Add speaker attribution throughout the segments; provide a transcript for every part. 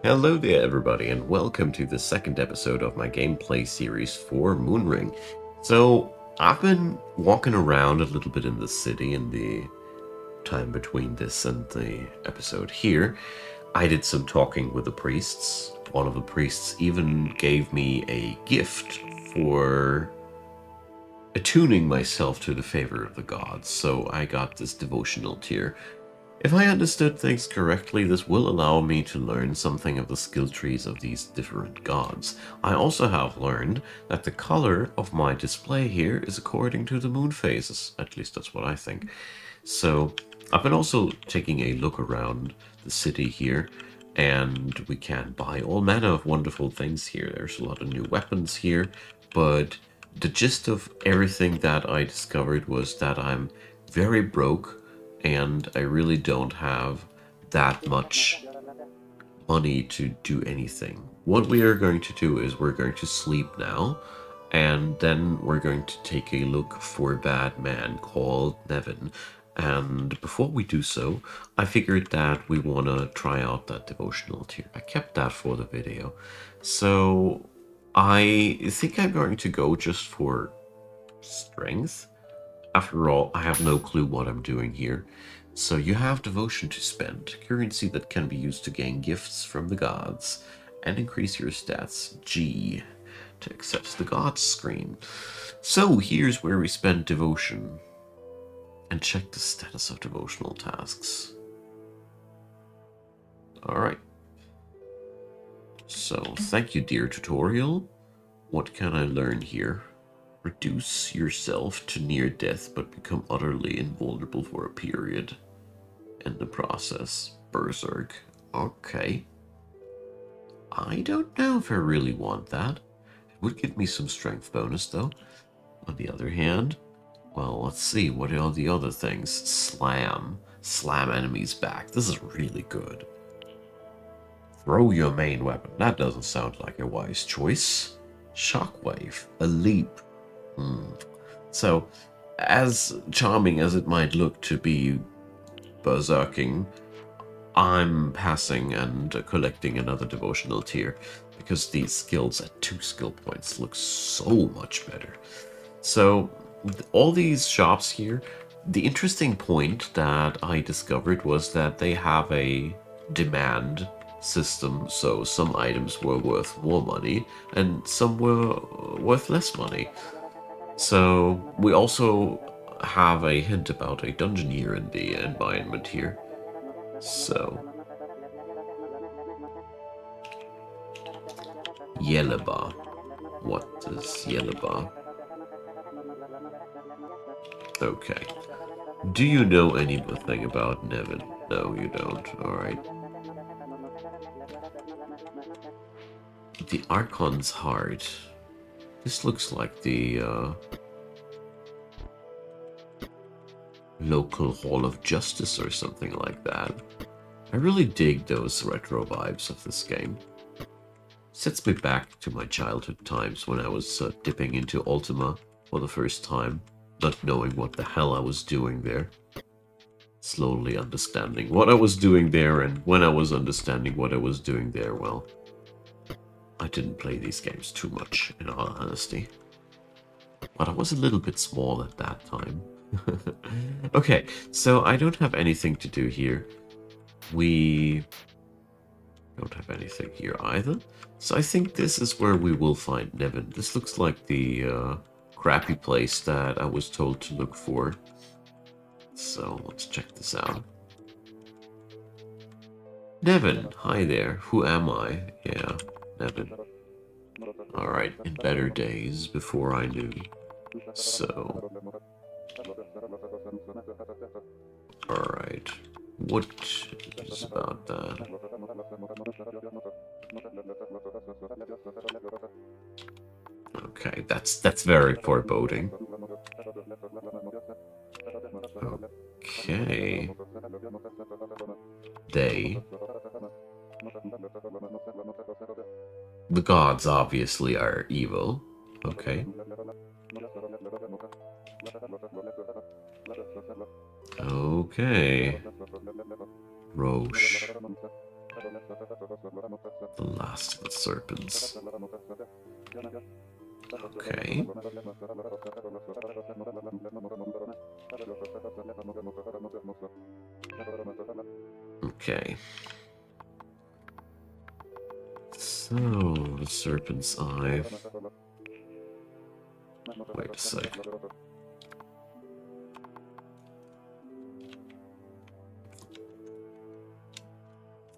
Speaker 1: Hello there everybody and welcome to the second episode of my gameplay series for Moonring. So I've been walking around a little bit in the city in the time between this and the episode here. I did some talking with the priests. One of the priests even gave me a gift for attuning myself to the favor of the gods, so I got this devotional tier. If I understood things correctly, this will allow me to learn something of the skill trees of these different gods. I also have learned that the color of my display here is according to the moon phases. At least that's what I think. So I've been also taking a look around the city here, and we can buy all manner of wonderful things here. There's a lot of new weapons here, but the gist of everything that I discovered was that I'm very broke and I really don't have that much money to do anything. What we are going to do is we're going to sleep now, and then we're going to take a look for a bad man called Nevin. And before we do so, I figured that we want to try out that devotional tier. I kept that for the video. So I think I'm going to go just for strength. After all, I have no clue what I'm doing here. So you have devotion to spend, currency that can be used to gain gifts from the gods, and increase your stats. G, to access the gods screen. So here's where we spend devotion. And check the status of devotional tasks. Alright. So, thank you, dear tutorial. What can I learn here? Reduce yourself to near death, but become utterly invulnerable for a period. In the process, Berserk. Okay. I don't know if I really want that. It would give me some strength bonus, though. On the other hand, well, let's see. What are the other things? Slam. Slam enemies back. This is really good. Throw your main weapon. That doesn't sound like a wise choice. Shockwave. A leap. So, as charming as it might look to be berserking, I'm passing and collecting another devotional tier because these skills at 2 skill points look so much better. So, all these shops here, the interesting point that I discovered was that they have a demand system, so some items were worth more money and some were worth less money. So we also have a hint about a dungeon here in the environment here. So Yellowbar. What is Yellowbar? Okay. Do you know anything about Nevin? No, you don't. Alright. The Archon's Heart. This looks like the local Hall of Justice or something like that. I really dig those retro vibes of this game. Sets me back to my childhood times when I was dipping into Ultima for the first time, not knowing what the hell I was doing there. Slowly understanding what I was doing there, and when I was understanding what I was doing there, well, I didn't play these games too much, in all honesty. But I was a little bit small at that time. Okay, so I don't have anything to do here. We don't have anything here either. So I think this is where we will find Nevin. This looks like the crappy place that I was told to look for. So let's check this out. Nevin, hi there. Who am I? Yeah, Nevin. Alright, in better days, before I knew. So... Alright. What is about that? Okay, that's very foreboding. Okay. The gods obviously are evil. Okay. Okay. Roche. The last of the serpents. Okay. Okay. So, the serpent's eye. Wait a sec.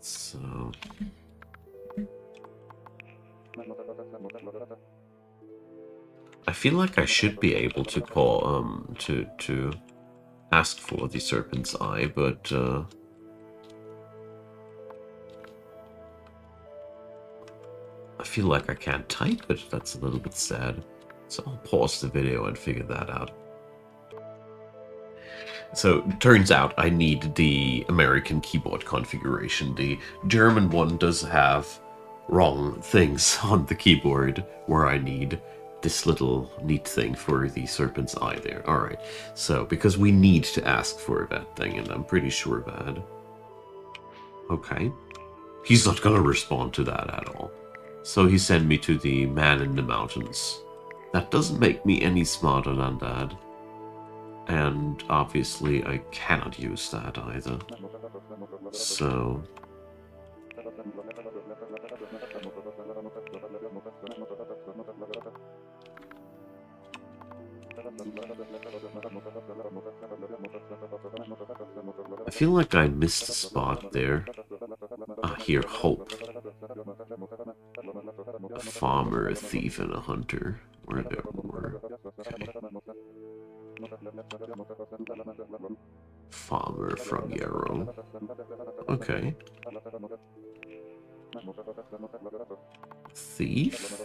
Speaker 1: So... I feel like I should be able to call, to ask for the serpent's eye, but, I feel like I can't type it. That's a little bit sad. So I'll pause the video and figure that out. So it turns out I need the American keyboard configuration. The German one does have wrong things on the keyboard where I need this little neat thing for the serpent's eye there. Alright, so because we need to ask for that thing, and I'm pretty sure that... Okay. He's not gonna respond to that at all. So he sent me to the man in the mountains. That doesn't make me any smarter than that. And obviously I cannot use that either. So... I feel like I missed a spot there. Ah, here, hope. A farmer, a thief, and a hunter. Were there more? Okay. Farmer from Yarrow. Okay. Thief.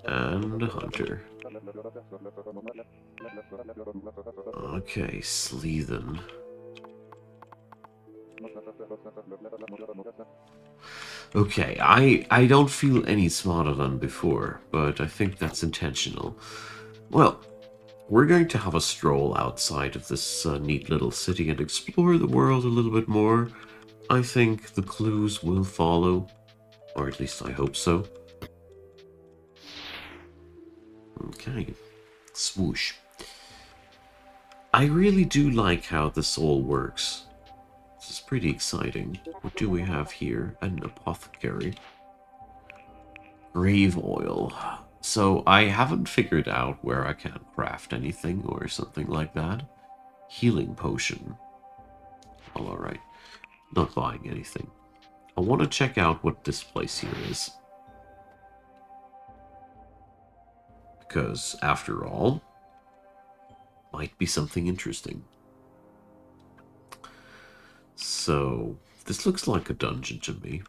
Speaker 1: And a hunter. Okay, Sleethen. Okay, I don't feel any smarter than before, but I think that's intentional. Well, we're going to have a stroll outside of this neat little city and explore the world a little bit more. I think the clues will follow, or at least I hope so. Okay, swoosh. I really do like how this all works. This is pretty exciting. What do we have here? An apothecary. Grave oil. So I haven't figured out where I can craft anything or something like that. Healing potion. Well, alright. Not buying anything. I want to check out what this place here is. Because, after all, might be something interesting. So, this looks like a dungeon to me.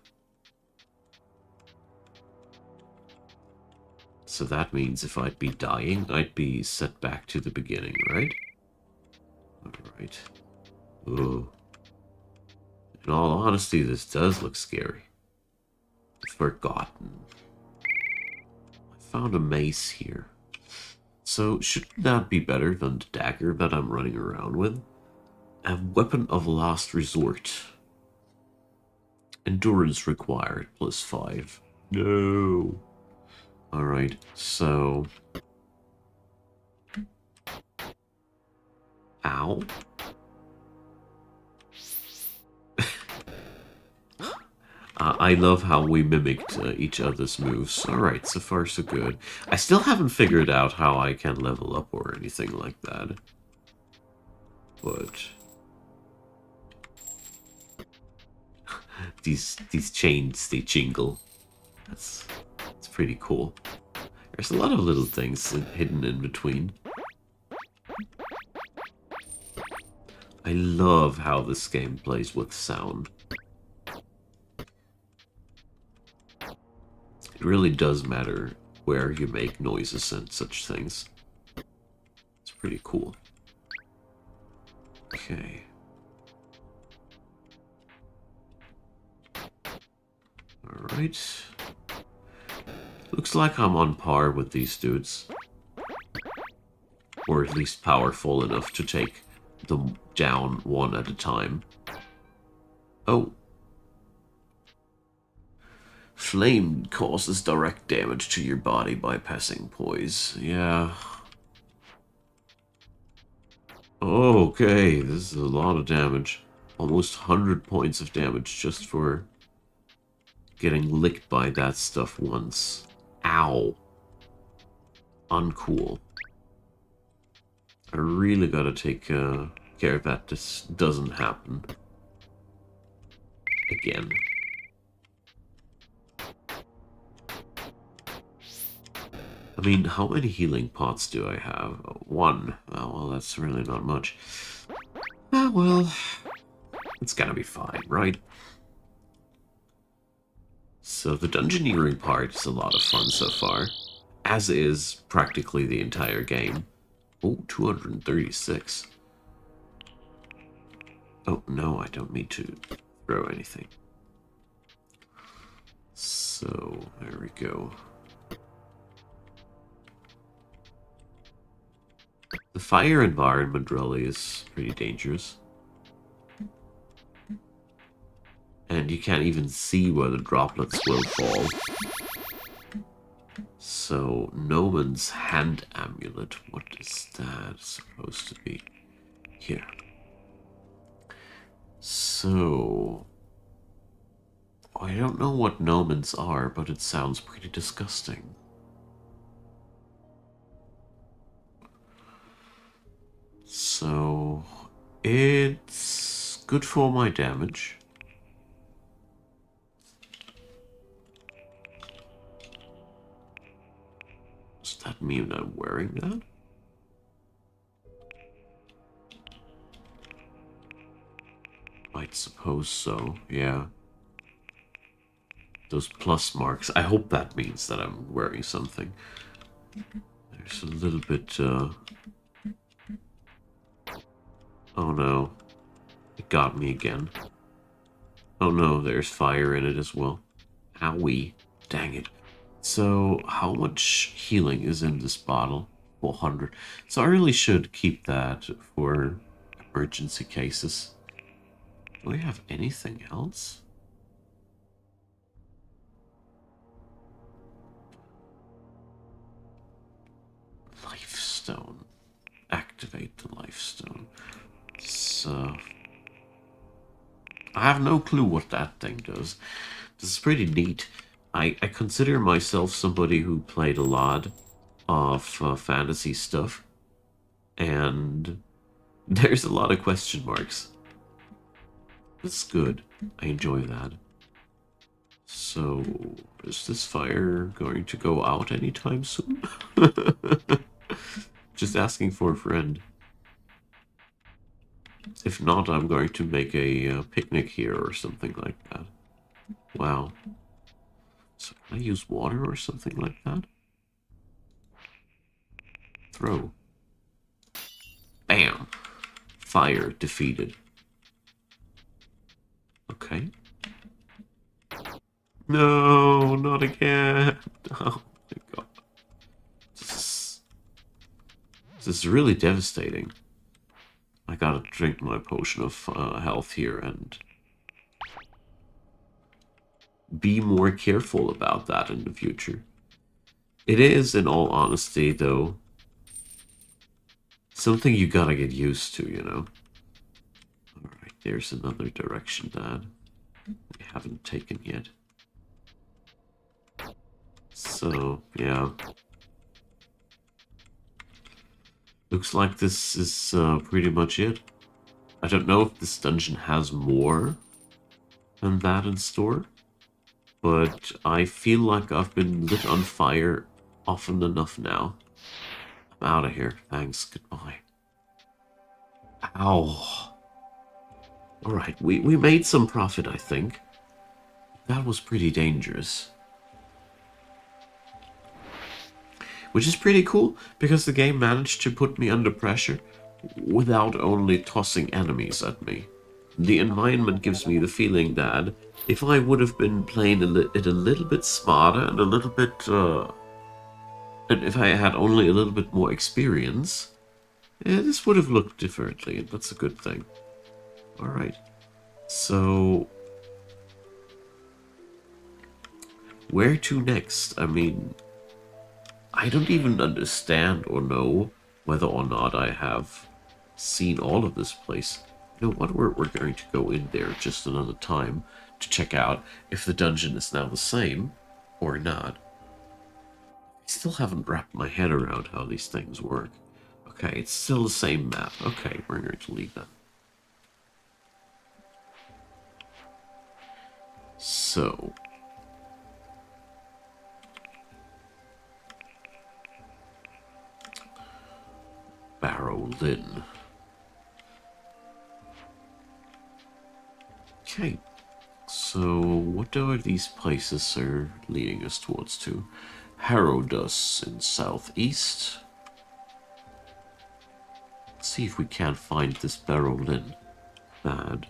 Speaker 1: So that means if I'd be dying, I'd be set back to the beginning, right? Alright. Ugh. In all honesty, this does look scary. Forgotten. I found a mace here. So, shouldn't that be better than the dagger that I'm running around with? A weapon of last resort. Endurance required, +5. No. Alright, so... Ow. I love how we mimicked each other's moves. Alright, so far so good. I still haven't figured out how I can level up or anything like that. But... these chains, they jingle. That's pretty cool. There's a lot of little things hidden in between. I love how this game plays with sound. It really does matter where you make noises and such things. It's pretty cool. Okay. Alright. Looks like I'm on par with these dudes. Or at least powerful enough to take them down one at a time. Oh. Flame causes direct damage to your body, bypassing poise. Yeah. Okay, this is a lot of damage. Almost 100 points of damage just for getting licked by that stuff once. Ow. Uncool. I really gotta take care that this doesn't happen again. I mean, how many healing pots do I have? One. Oh, well, that's really not much. Ah, well, it's gonna be fine, right? So the dungeoneering part is a lot of fun so far, as is practically the entire game. Oh, 236. Oh, no, I don't need to throw anything. So, there we go. The fire environment really is pretty dangerous. And you can't even see where the droplets will fall. So, Noman's Hand Amulet, what is that supposed to be? Here. So, I don't know what Nomans are, but it sounds pretty disgusting. So, it's good for my damage. Does that mean I'm wearing that? I'd suppose so, yeah. Those plus marks, I hope that means that I'm wearing something. There's a little bit, oh no. It got me again. Oh no, there's fire in it as well. Owie. Dang it. So, how much healing is in this bottle? 400. So I really should keep that for emergency cases. Do we have anything else? Lifestone. Activate the lifestone. So, I have no clue what that thing does. This is pretty neat. I consider myself somebody who played a lot of fantasy stuff, and there's a lot of question marks. That's good. I enjoy that. So, is this fire going to go out anytime soon? Just asking for a friend. If not, I'm going to make a picnic here or something like that. Wow. So can I use water or something like that? Throw. Bam! Fire defeated. Okay. No, not again. Oh my god. This is really devastating. I gotta drink my potion of health here and be more careful about that in the future. It is, in all honesty, though, something you gotta get used to, you know? Alright, there's another direction that we haven't taken yet. So, yeah. Looks like this is pretty much it. I don't know if this dungeon has more than that in store, but I feel like I've been lit on fire often enough now. I'm out of here. Thanks. Goodbye. Ow. Alright, we made some profit, I think. That was pretty dangerous. Which is pretty cool, because the game managed to put me under pressure without only tossing enemies at me. The environment gives me the feeling that if I would have been playing it a little bit smarter and a little bit, and if I had only a little bit more experience, this would have looked differently, and that's a good thing. Alright, so Where to next? I mean, I don't even understand or know whether or not I have seen all of this place. You know what? We're going to go in there just another time to check out if the dungeon is now the same or not. I still haven't wrapped my head around how these things work. Okay, it's still the same map. Okay, we're going to leave that. So... Barrow Lynn. Okay, so what are these places are leading us towards to? Harrowdus in southeast. Let's see if we can't find this Barrow Lynn. Bad.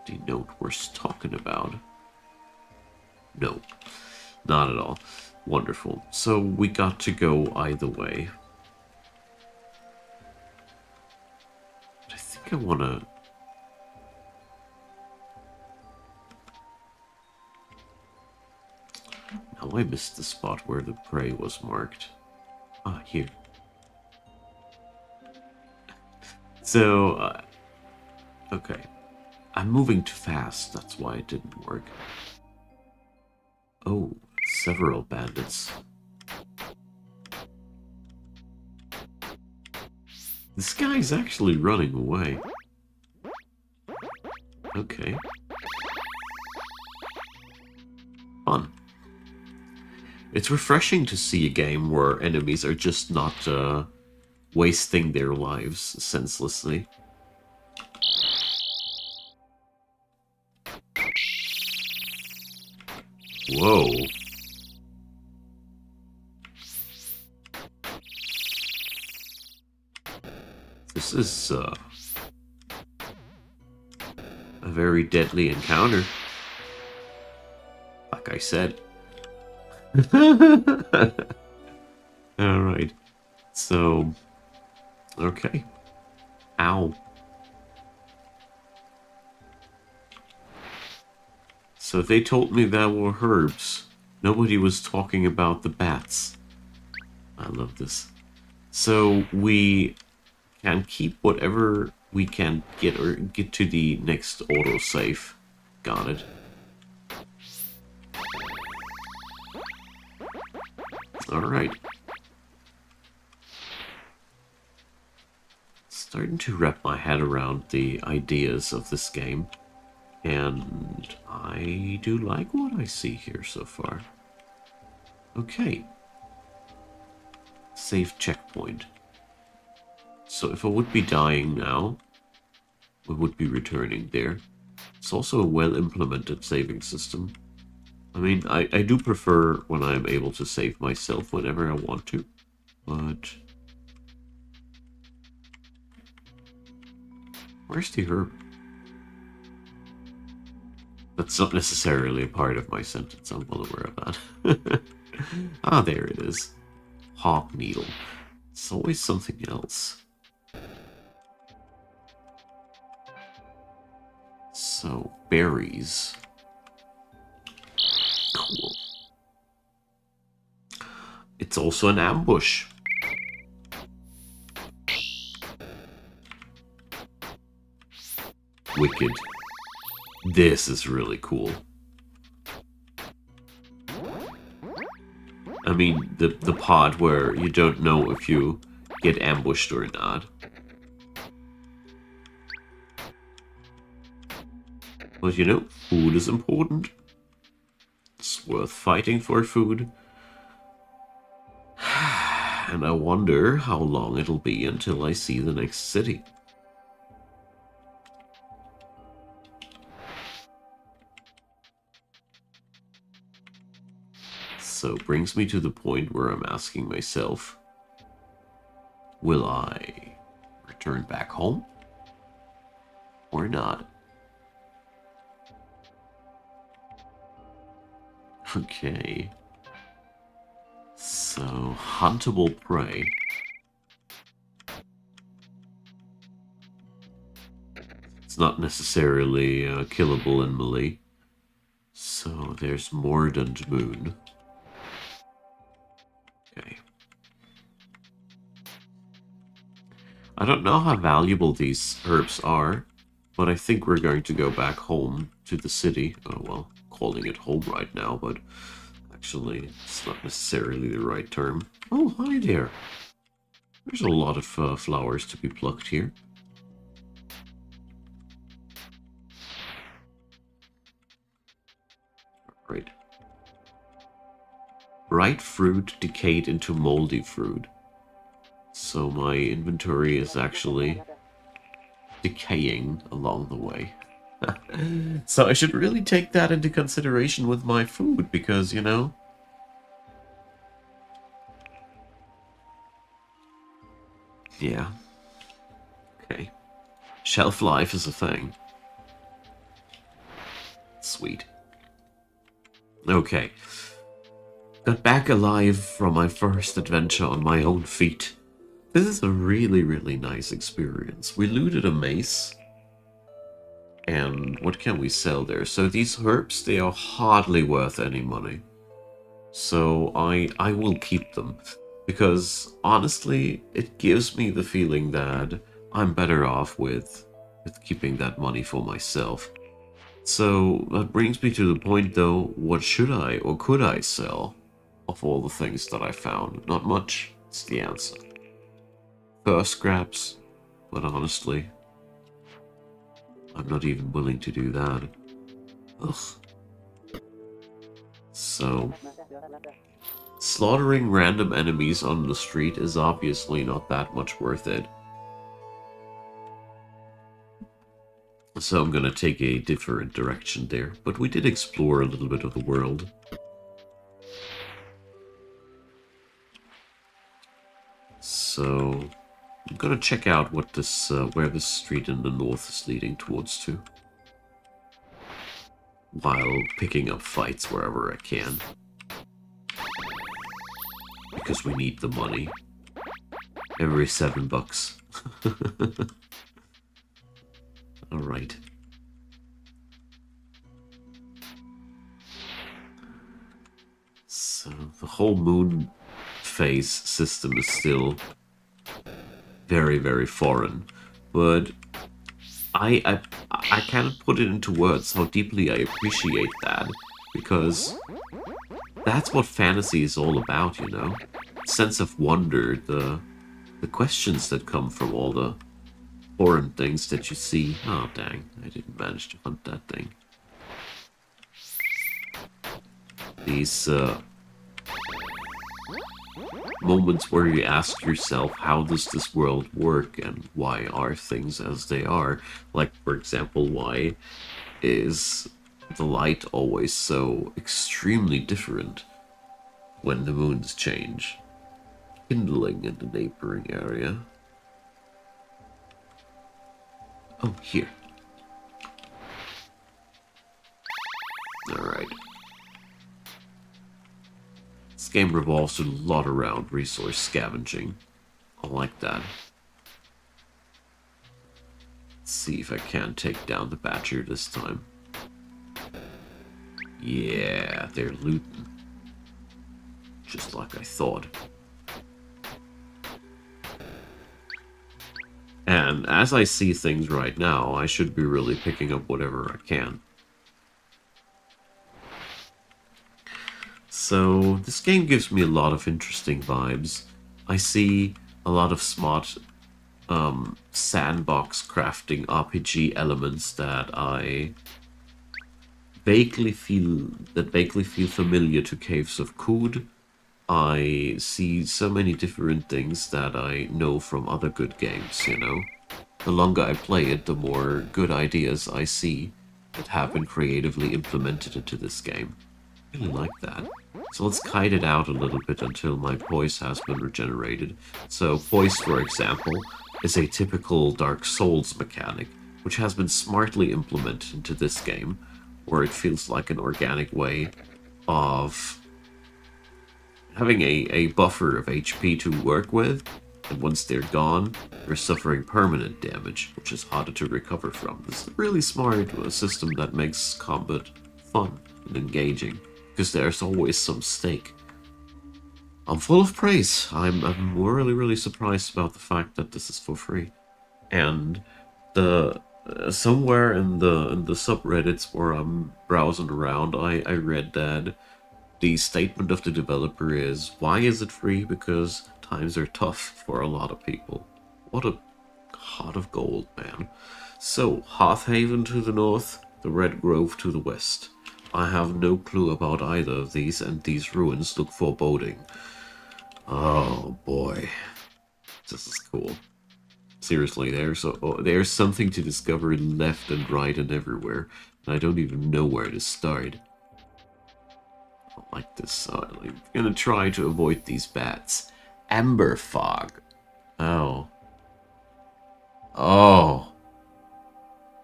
Speaker 1: Denote worth talking about. No, not at all. Wonderful. So we got to go either way. I think I want to... Now I missed the spot where the prey was marked. Ah, here. So, okay. I'm moving too fast, that's why it didn't work. Oh, several bandits. This guy's actually running away. Okay. Fun. It's refreshing to see a game where enemies are just not wasting their lives senselessly. Whoa. This is a very deadly encounter. Like I said. Alright. So, okay. Ow. So they told me there were herbs. Nobody was talking about the bats. I love this. So we can keep whatever we can get or get to the next autosave. Got it. Alright. Starting to wrap my head around the ideas of this game. And I do like what I see here so far. Okay. Save checkpoint. So if I would be dying now, we would be returning there. It's also a well-implemented saving system. I mean, I do prefer when I'm able to save myself whenever I want to, but... Where's the herb? That's not necessarily a part of my sentence, I'm well aware of that. Ah, there it is. Hawk needle. It's always something else. So, berries. Cool. It's also an ambush. Wicked. This is really cool. I mean, the part where you don't know if you get ambushed or not. But you know, food is important. It's worth fighting for food. And I wonder how long it'll be until I see the next city. So brings me to the point where I'm asking myself, will I return back home or not? Okay. So, huntable prey. It's not necessarily killable in melee. So there's Mordant Moon. Okay. I don't know how valuable these herbs are, but I think we're going to go back home to the city. Oh, well, calling it home right now, but actually it's not necessarily the right term. Oh, hi there. There's a lot of flowers to be plucked here. Right. Ripe fruit decayed into moldy fruit. So my inventory is actually decaying along the way. So I should really take that into consideration with my food, because, you know... Yeah. Okay. Shelf life is a thing. Sweet. Okay. Got back alive from my first adventure on my own feet. This is a really, really nice experience. We looted a mace. And what can we sell there? So these herbs, they are hardly worth any money. So I will keep them. Because honestly, it gives me the feeling that I'm better off with keeping that money for myself. So that brings me to the point though, what should I or could I sell of all the things that I found? Not much, is the answer. Fur scraps, but honestly, I'm not even willing to do that. Ugh. So, slaughtering random enemies on the street is obviously not that much worth it. So I'm gonna take a different direction there, but we did explore a little bit of the world. So I'm gonna check out what this, where this street in the north is leading towards to, while picking up fights wherever I can, because we need the money. Every $7. Alright. So the whole moon phase system is still very, very foreign, but I can't put it into words how deeply I appreciate that, because that's what fantasy is all about, you know? Sense of wonder, the questions that come from all the foreign things that you see. Oh, dang. I didn't manage to hunt that thing. These, moments where you ask yourself, how does this world work, and why are things as they are? Like, for example, why is the light always so extremely different when the moons change? Kindling in the neighboring area. Oh, here. Alright. This game revolves a lot around resource scavenging. I like that. Let's see if I can take down the Badger this time. Yeah, they're looting. Just like I thought. And as I see things right now, I should be really picking up whatever I can. So, this game gives me a lot of interesting vibes. I see a lot of smart sandbox crafting RPG elements that I vaguely feel familiar to Caves of Kood. I see so many different things that I know from other good games, you know? The longer I play it, the more good ideas I see that have been creatively implemented into this game. I really like that. So let's kite it out a little bit until my poise has been regenerated. So poise, for example, is a typical Dark Souls mechanic, which has been smartly implemented into this game, where it feels like an organic way of having a buffer of HP to work with, and once they're gone, you're suffering permanent damage, which is harder to recover from. This is a really smart system that makes combat fun and engaging, because there's always some stake. I'm full of praise. I'm really, really surprised about the fact that this is for free. And the somewhere in the subreddits where I'm browsing around, I read that the statement of the developer is, why is it free? Because times are tough for a lot of people. What a heart of gold, man. So, Hearthaven to the north, the Red Grove to the west. I have no clue about either of these, and these ruins look foreboding. Oh boy, this is cool. Seriously, there's something to discover left and right and everywhere, and I don't even know where to start. I like this. I'm gonna try to avoid these bats. Amber fog. Oh. Oh.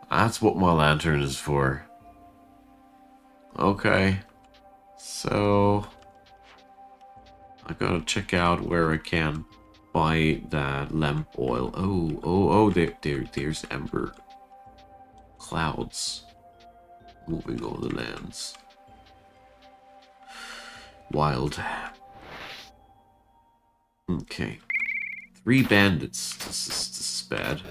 Speaker 1: That's what my lantern is for. Okay. So I gotta check out where I can buy that lamp oil. Oh, there's amber clouds moving over the lands. Wild. Okay. 3 bandits. This is bad.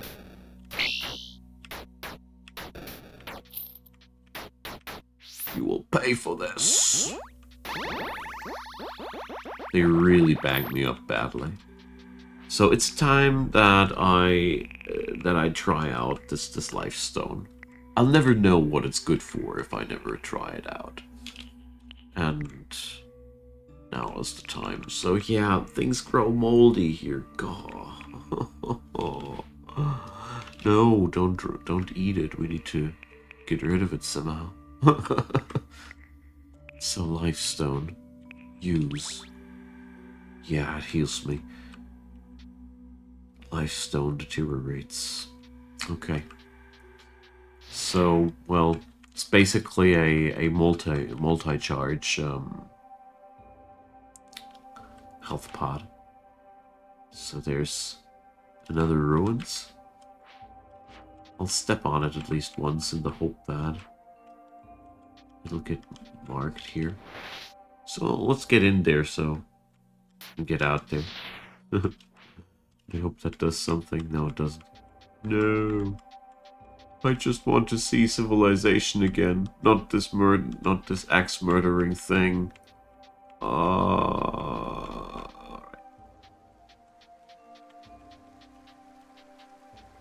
Speaker 1: You will pay for this. They really banged me up badly. So it's time that I try out this life stone. I'll never know what it's good for if I never try it out. And now is the time. So yeah, things grow moldy here. God. No, don't eat it. We need to get rid of it somehow. So life stone. Use. Yeah, it heals me. Life stone deteriorates. Okay. So, well, it's basically a multi-charge health pod. So there's another ruins. I'll step on it at least once in the hope that it'll get marked here. So let's get in there so and get out there. I hope that does something. No, it doesn't. No. I just want to see civilization again. Not this axe murdering thing. Alright.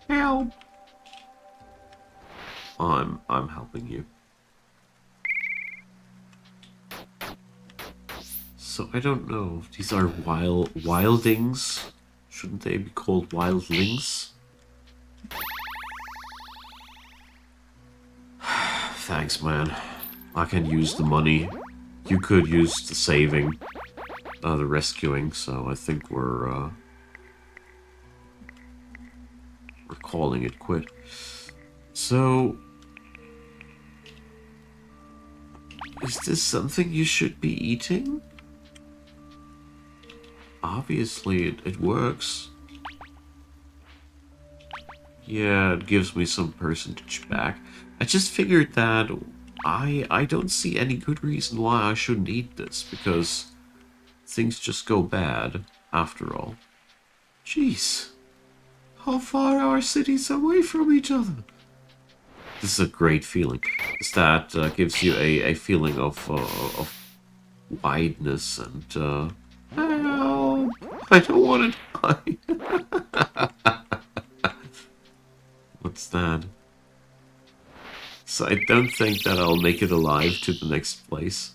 Speaker 1: Help. I'm helping you. So I don't know. These are wildings. Shouldn't they be called wildlings? Thanks, man. I can use the money. You could use the saving, the rescuing. So I think we're calling it quit. So, is this something you should be eating? Obviously, it works. Yeah, it gives me some percentage back. I just figured that I don't see any good reason why I shouldn't eat this, because things just go bad, after all. Jeez. How far are cities away from each other? This is a great feeling. That gives you a feeling of wideness and... Help! I don't want to die. What's that? So I don't think that I'll make it alive to the next place.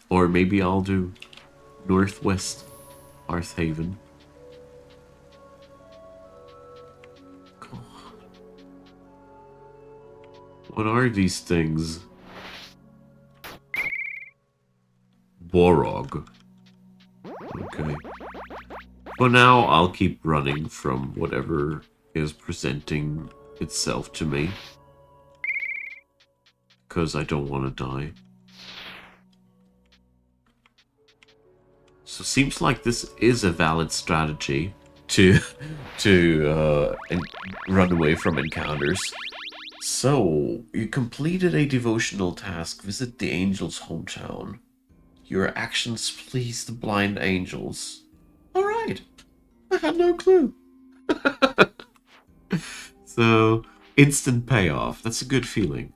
Speaker 1: Or maybe I'll do Northwest Hearthaven. God. What are these things? Borog. Okay. For now, I'll keep running from whatever is presenting itself to me. Because I don't want to die. So seems like this is a valid strategy to run away from encounters. So, you completed a devotional task. Visit the angel's hometown. Your actions please the blind angels. Alright. I had no clue. So, instant payoff. That's a good feeling.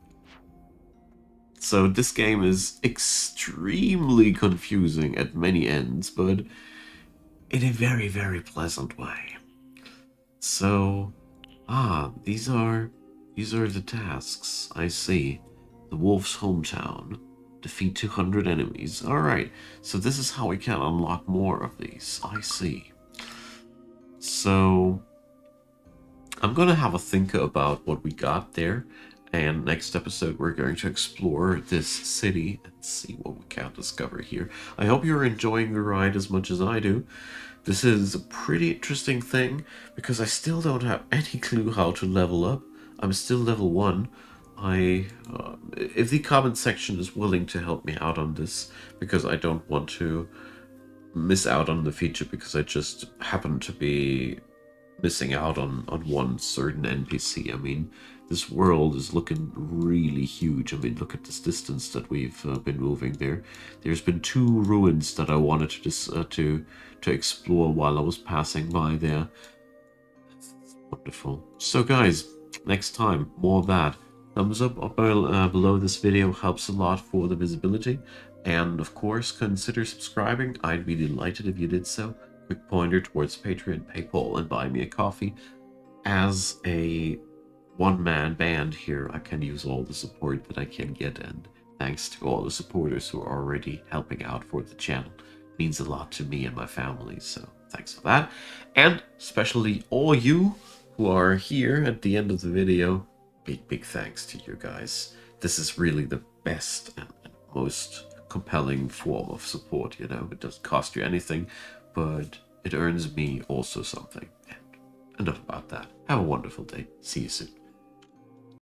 Speaker 1: So, this game is extremely confusing at many ends, but in a very, very pleasant way. So, these are the tasks. I see. The wolf's hometown. Defeat 200 enemies. Alright, so this is how we can unlock more of these. I see. So, I'm gonna have a think about what we got there. And next episode, we're going to explore this city and see what we can discover here. I hope you're enjoying the ride as much as I do. This is a pretty interesting thing because I still don't have any clue how to level up. I'm still level 1. If the comment section is willing to help me out on this, because I don't want to miss out on the feature because I just happen to be missing out on one certain NPC. I mean, this world is looking really huge. I mean, look at this distance that we've been moving there. There's been 2 ruins that I wanted to explore while I was passing by there. That's wonderful. So guys, next time, more of that. Thumbs up below this video helps a lot for the visibility. And of course, consider subscribing. I'd be delighted if you did so. Quick pointer towards Patreon, PayPal, and Buy Me a Coffee. As a one-man band here, I can use all the support that I can get, and thanks to all the supporters who are already helping out for the channel. It means a lot to me and my family, so thanks for that. And especially all you who are here at the end of the video, big thanks to you guys. This is really the best and most compelling form of support, you know. It doesn't cost you anything, but it earns me also something. And enough about that. Have a wonderful day. See you soon.